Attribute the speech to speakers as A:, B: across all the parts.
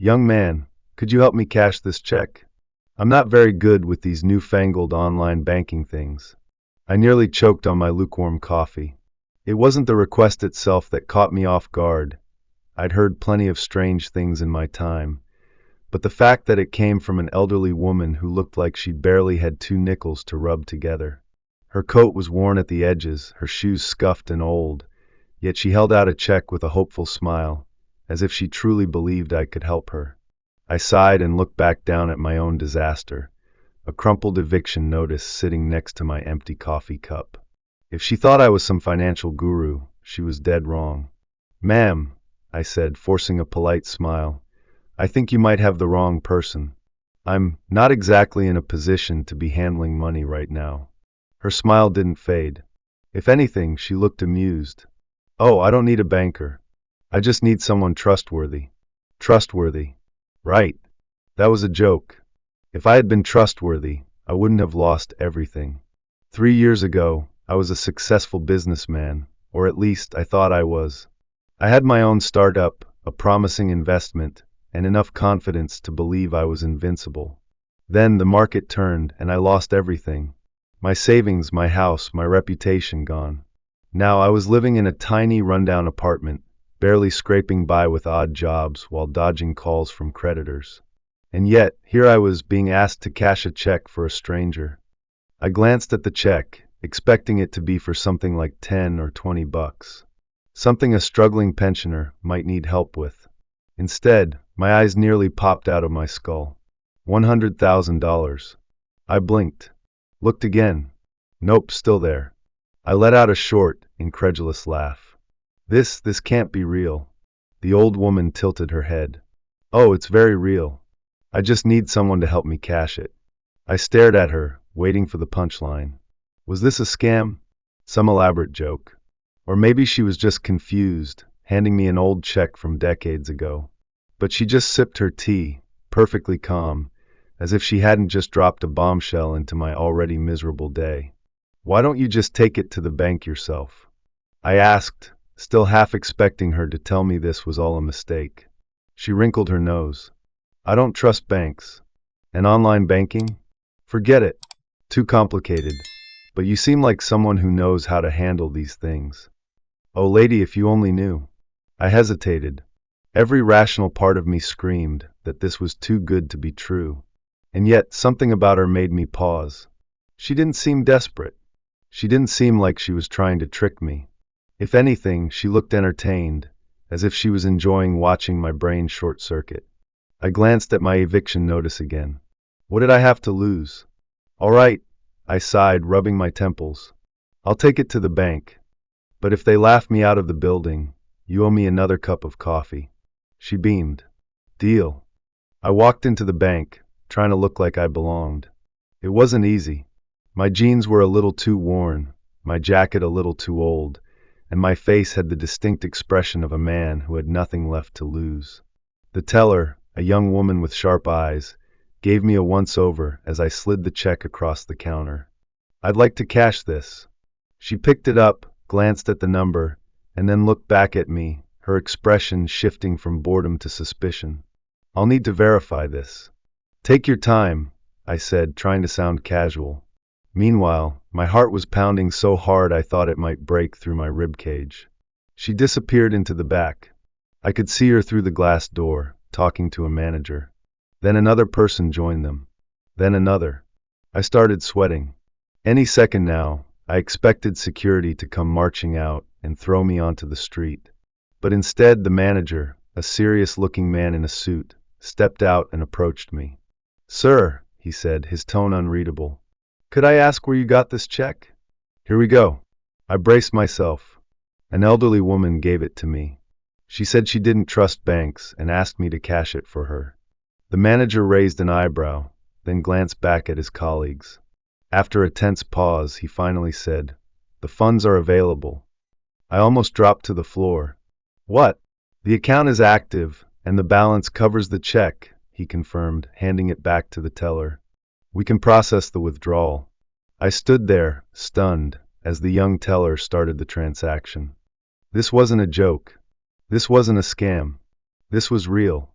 A: "Young man, could you help me cash this check? I'm not very good with these newfangled online banking things." I nearly choked on my lukewarm coffee. It wasn't the request itself that caught me off guard. I'd heard plenty of strange things in my time, but the fact that it came from an elderly woman who looked like she barely had 2 nickels to rub together. Her coat was worn at the edges, her shoes scuffed and old, yet she held out a check with a hopeful smile, as if she truly believed I could help her. I sighed and looked back down at my own disaster, a crumpled eviction notice sitting next to my empty coffee cup. If she thought I was some financial guru, she was dead wrong. "Ma'am," I said, forcing a polite smile, "I think you might have the wrong person. I'm not exactly in a position to be handling money right now." Her smile didn't fade. If anything, she looked amused. "Oh, I don't need a banker. I just need someone trustworthy." Trustworthy. Right. That was a joke. If I had been trustworthy, I wouldn't have lost everything. 3 years ago, I was a successful businessman, or at least I thought I was. I had my own startup, a promising investment, and enough confidence to believe I was invincible. Then the market turned and I lost everything. My savings, my house, my reputation gone. Now I was living in a tiny rundown apartment, barely scraping by with odd jobs while dodging calls from creditors. And yet, here I was being asked to cash a check for a stranger. I glanced at the check, expecting it to be for something like 10 or 20 bucks. Something a struggling pensioner might need help with. Instead, my eyes nearly popped out of my skull. $100,000. I blinked. Looked again. Nope, still there. I let out a short, incredulous laugh. This can't be real." The old woman tilted her head. "Oh, it's very real. I just need someone to help me cash it." I stared at her, waiting for the punchline. Was this a scam? Some elaborate joke? Or maybe she was just confused, handing me an old check from decades ago. But she just sipped her tea, perfectly calm, as if she hadn't just dropped a bombshell into my already miserable day. "Why don't you just take it to the bank yourself?" I asked, still half expecting her to tell me this was all a mistake. She wrinkled her nose. "I don't trust banks. And online banking? Forget it. Too complicated. But you seem like someone who knows how to handle these things." "Oh, lady, if you only knew." I hesitated. Every rational part of me screamed that this was too good to be true. And yet, something about her made me pause. She didn't seem desperate. She didn't seem like she was trying to trick me. If anything, she looked entertained, as if she was enjoying watching my brain short-circuit. I glanced at my eviction notice again. What did I have to lose? "All right," I sighed, rubbing my temples. "I'll take it to the bank. But if they laugh me out of the building, you owe me another cup of coffee." She beamed. "Deal." I walked into the bank, trying to look like I belonged. It wasn't easy. My jeans were a little too worn, my jacket a little too old, and my face had the distinct expression of a man who had nothing left to lose. The teller, a young woman with sharp eyes, gave me a once-over as I slid the check across the counter. "I'd like to cash this." She picked it up, glanced at the number, and then looked back at me, her expression shifting from boredom to suspicion. "I'll need to verify this." "Take your time," I said, trying to sound casual. Meanwhile, my heart was pounding so hard I thought it might break through my ribcage. She disappeared into the back. I could see her through the glass door, talking to a manager. Then another person joined them. Then another. I started sweating. Any second now, I expected security to come marching out and throw me onto the street. But instead, the manager, a serious-looking man in a suit, stepped out and approached me. "Sir," he said, his tone unreadable, "could I ask where you got this check?" "Here we go." I braced myself. An elderly woman gave it to me. She said she didn't trust banks and asked me to cash it for her. The manager raised an eyebrow, then glanced back at his colleagues. After a tense pause, he finally said, "The funds are available." I almost dropped to the floor. "What?" "The account is active, and the balance covers the check," he confirmed, handing it back to the teller. "We can process the withdrawal." I stood there, stunned, as the young teller started the transaction. This wasn't a joke. This wasn't a scam. This was real.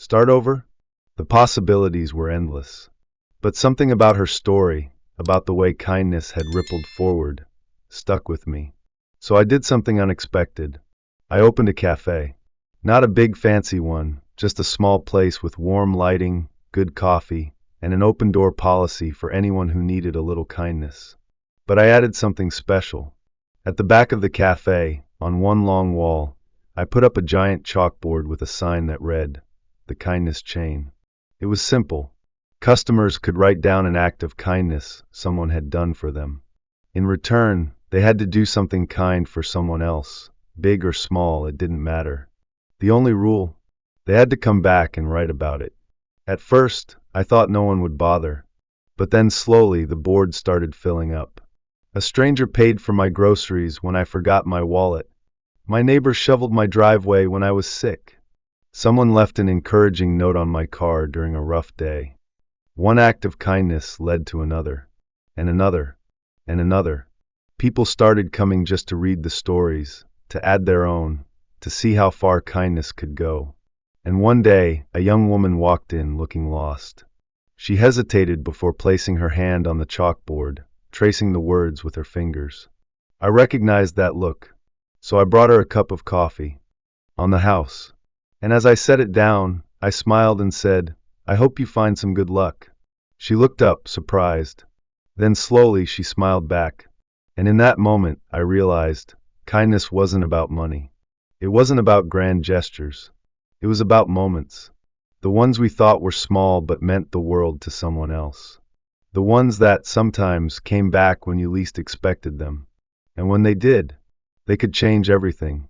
A: Start over? The possibilities were endless. But something about her story, about the way kindness had rippled forward, stuck with me. So I did something unexpected. I opened a cafe. Not a big fancy one, just a small place with warm lighting, good coffee, and an open-door policy for anyone who needed a little kindness. But I added something special. At the back of the cafe, on one long wall, I put up a giant chalkboard with a sign that read, "The Kindness Chain." It was simple. Customers could write down an act of kindness someone had done for them. In return, they had to do something kind for someone else. Big or small, it didn't matter. The only rule? They had to come back and write about it. At first, I thought no one would bother. But then slowly the board started filling up. A stranger paid for my groceries when I forgot my wallet. My neighbor shoveled my driveway when I was sick. Someone left an encouraging note on my car during a rough day. One act of kindness led to another, and another, and another. People started coming just to read the stories, to add their own, to see how far kindness could go. And one day, a young woman walked in looking lost. She hesitated before placing her hand on the chalkboard, tracing the words with her fingers. I recognized that look, so I brought her a cup of coffee. On the house. And as I set it down, I smiled and said, "I hope you find some good luck." She looked up, surprised. Then slowly she smiled back. And in that moment, I realized kindness wasn't about money. It wasn't about grand gestures. It was about moments. The ones we thought were small but meant the world to someone else. The ones that sometimes came back when you least expected them. And when they did, they could change everything.